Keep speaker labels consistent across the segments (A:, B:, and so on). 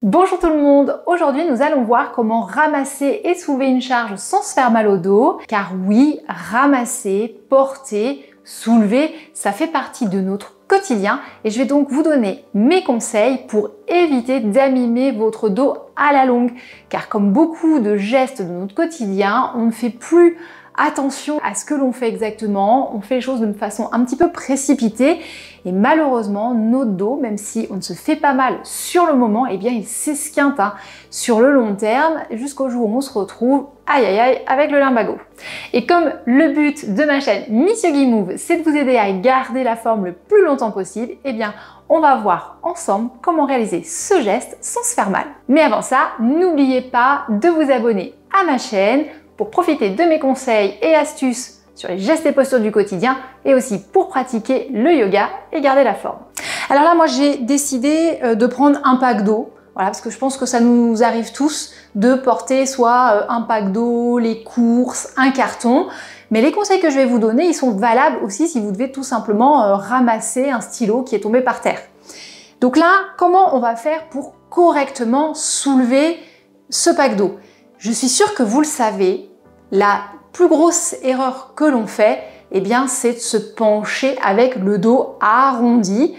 A: Bonjour tout le monde, aujourd'hui nous allons voir comment ramasser et soulever une charge sans se faire mal au dos. Car oui, ramasser, porter, soulever, ça fait partie de notre quotidien et je vais donc vous donner mes conseils pour éviter d'abîmer votre dos à la longue. Car comme beaucoup de gestes de notre quotidien, on ne fait plus attention à ce que l'on fait exactement, on fait les choses d'une façon un petit peu précipitée et malheureusement notre dos, même si on ne se fait pas mal sur le moment, eh bien il s'esquinte sur le long terme jusqu'au jour où on se retrouve aïe aïe aïe avec le lumbago. Et comme le but de ma chaîne Miss Yogi Move, c'est de vous aider à garder la forme le plus longtemps possible, eh bien on va voir ensemble comment réaliser ce geste sans se faire mal. Mais avant ça, n'oubliez pas de vous abonner à ma chaîne pour profiter de mes conseils et astuces sur les gestes et postures du quotidien et aussi pour pratiquer le yoga et garder la forme. Alors là, moi j'ai décidé de prendre un pack d'eau, voilà, parce que je pense que ça nous arrive tous de porter soit un pack d'eau, les courses, un carton. Mais les conseils que je vais vous donner, ils sont valables aussi si vous devez tout simplement ramasser un stylo qui est tombé par terre. Donc là, comment on va faire pour correctement soulever ce pack d'eau? Je suis sûre que vous le savez, la plus grosse erreur que l'on fait, eh bien, c'est de se pencher avec le dos arrondi.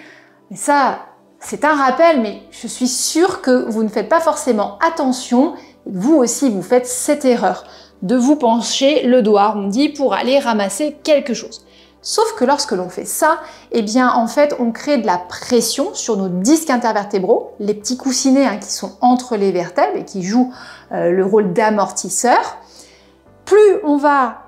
A: Et ça, c'est un rappel, mais je suis sûre que vous ne faites pas forcément attention. Vous aussi, vous faites cette erreur de vous pencher le dos arrondi pour aller ramasser quelque chose. Sauf que lorsque l'on fait ça, eh bien en fait on crée de la pression sur nos disques intervertébraux, les petits coussinets qui sont entre les vertèbres et qui jouent le rôle d'amortisseur. Plus on va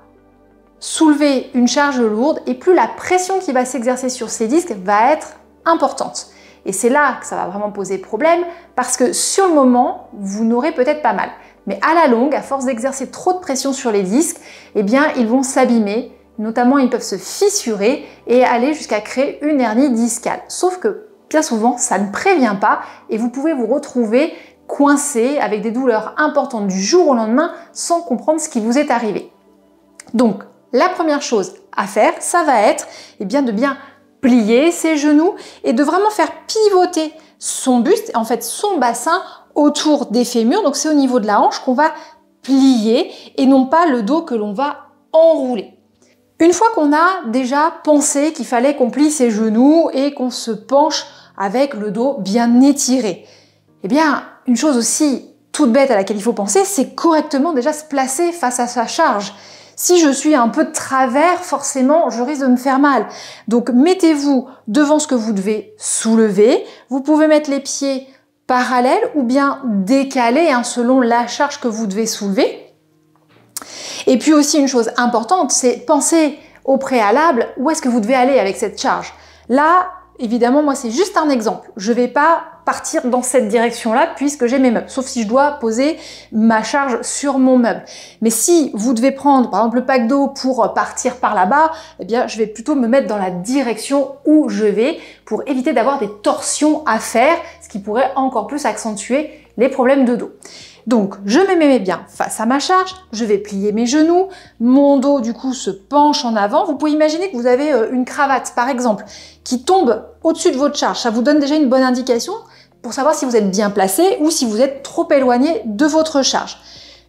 A: soulever une charge lourde et plus la pression qui va s'exercer sur ces disques va être importante. Et c'est là que ça va vraiment poser problème parce que sur le moment, vous n'aurez peut-être pas mal. Mais à la longue, à force d'exercer trop de pression sur les disques, eh bien ils vont s'abîmer. Notamment, ils peuvent se fissurer et aller jusqu'à créer une hernie discale. Sauf que bien souvent, ça ne prévient pas et vous pouvez vous retrouver coincé avec des douleurs importantes du jour au lendemain sans comprendre ce qui vous est arrivé. Donc, la première chose à faire, ça va être de bien plier ses genoux et de vraiment faire pivoter son buste, en fait son bassin autour des fémurs. Donc, c'est au niveau de la hanche qu'on va plier et non pas le dos que l'on va enrouler. Une fois qu'on a déjà pensé qu'il fallait qu'on plie ses genoux et qu'on se penche avec le dos bien étiré, eh bien, une chose aussi toute bête à laquelle il faut penser, c'est correctement déjà se placer face à sa charge. Si je suis un peu de travers, forcément, je risque de me faire mal. Donc, mettez-vous devant ce que vous devez soulever. Vous pouvez mettre les pieds parallèles ou bien décalés selon la charge que vous devez soulever. Et puis aussi une chose importante, c'est penser au préalable où est-ce que vous devez aller avec cette charge. Là, évidemment, moi c'est juste un exemple. Je ne vais pas partir dans cette direction-là puisque j'ai mes meubles, sauf si je dois poser ma charge sur mon meuble. Mais si vous devez prendre par exemple le pack d'eau pour partir par là-bas, eh bien je vais plutôt me mettre dans la direction où je vais pour éviter d'avoir des torsions à faire, ce qui pourrait encore plus accentuer les problèmes de dos. Donc, je me mets bien face à ma charge, je vais plier mes genoux, mon dos du coup se penche en avant. Vous pouvez imaginer que vous avez une cravate par exemple qui tombe au-dessus de votre charge. Ça vous donne déjà une bonne indication pour savoir si vous êtes bien placé ou si vous êtes trop éloigné de votre charge.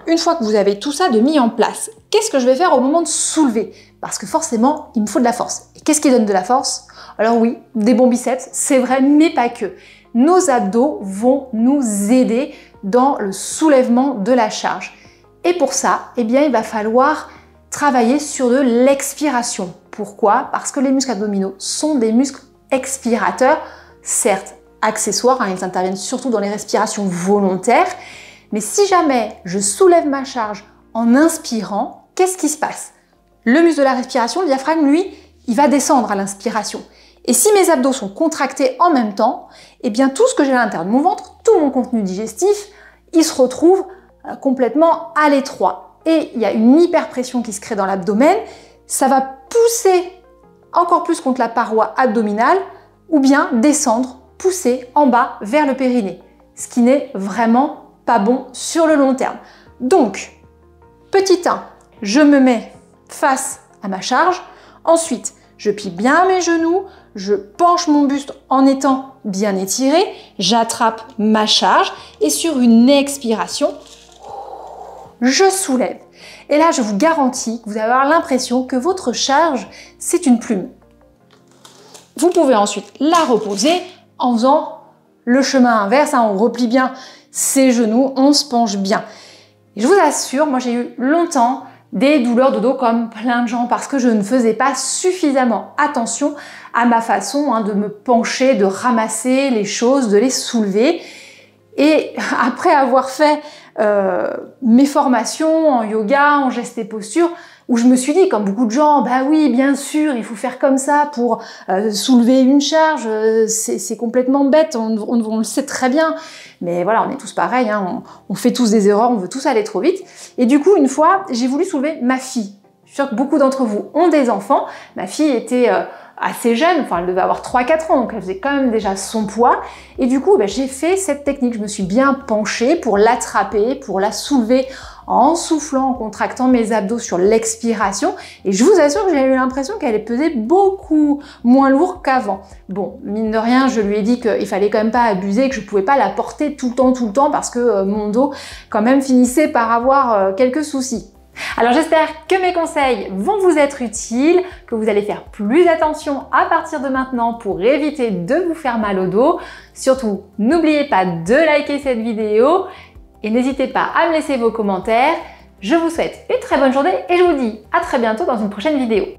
A: Une fois que vous avez tout ça de mis en place, qu'est-ce que je vais faire au moment de soulever? Parce que forcément, il me faut de la force. Et qu'est-ce qui donne de la force? Alors oui, des bons biceps, c'est vrai, mais pas que. Nos abdos vont nous aider dans le soulèvement de la charge. Et pour ça, eh bien, il va falloir travailler sur de l'expiration. Pourquoi? Parce que les muscles abdominaux sont des muscles expirateurs, certes accessoires, ils interviennent surtout dans les respirations volontaires, mais si jamais je soulève ma charge en inspirant, qu'est-ce qui se passe? Le muscle de la respiration, le diaphragme, lui, il va descendre à l'inspiration. Et si mes abdos sont contractés en même temps, eh bien tout ce que j'ai à l'intérieur de mon ventre, tout mon contenu digestif, il se retrouve complètement à l'étroit. Et il y a une hyperpression qui se crée dans l'abdomen, ça va pousser encore plus contre la paroi abdominale ou bien descendre, pousser en bas vers le périnée, ce qui n'est vraiment pas bon sur le long terme. Donc, petit 1, je me mets face à ma charge, ensuite je plie bien mes genoux, je penche mon buste en étant bien étiré, j'attrape ma charge et sur une expiration, je soulève. Et là, je vous garantis que vous allez avoir l'impression que votre charge, c'est une plume. Vous pouvez ensuite la reposer en faisant le chemin inverse, on replie bien ses genoux, on se penche bien. Et je vous assure, moi j'ai eu longtemps des douleurs de dos comme plein de gens parce que je ne faisais pas suffisamment attention à ma façon de me pencher, de ramasser les choses, de les soulever. Et après avoir fait mes formations en yoga, en gestes et postures, où je me suis dit, comme beaucoup de gens, bah oui, bien sûr, il faut faire comme ça pour soulever une charge, c'est complètement bête, on le sait très bien, mais voilà, on est tous pareils, on fait tous des erreurs, on veut tous aller trop vite. Et du coup, une fois, j'ai voulu soulever ma fille. Je suis sûre que beaucoup d'entre vous ont des enfants. Ma fille était assez jeune, enfin elle devait avoir 3-4 ans, donc elle faisait quand même déjà son poids. Et du coup, j'ai fait cette technique, je me suis bien penchée pour l'attraper, pour la soulever en soufflant, en contractant mes abdos sur l'expiration. Et je vous assure que j'ai eu l'impression qu'elle pesait beaucoup moins lourd qu'avant. Bon, mine de rien, je lui ai dit qu'il fallait quand même pas abuser, que je pouvais pas la porter tout le temps, parce que mon dos quand même finissait par avoir quelques soucis. Alors j'espère que mes conseils vont vous être utiles, que vous allez faire plus attention à partir de maintenant pour éviter de vous faire mal au dos. Surtout, n'oubliez pas de liker cette vidéo et n'hésitez pas à me laisser vos commentaires. Je vous souhaite une très bonne journée et je vous dis à très bientôt dans une prochaine vidéo.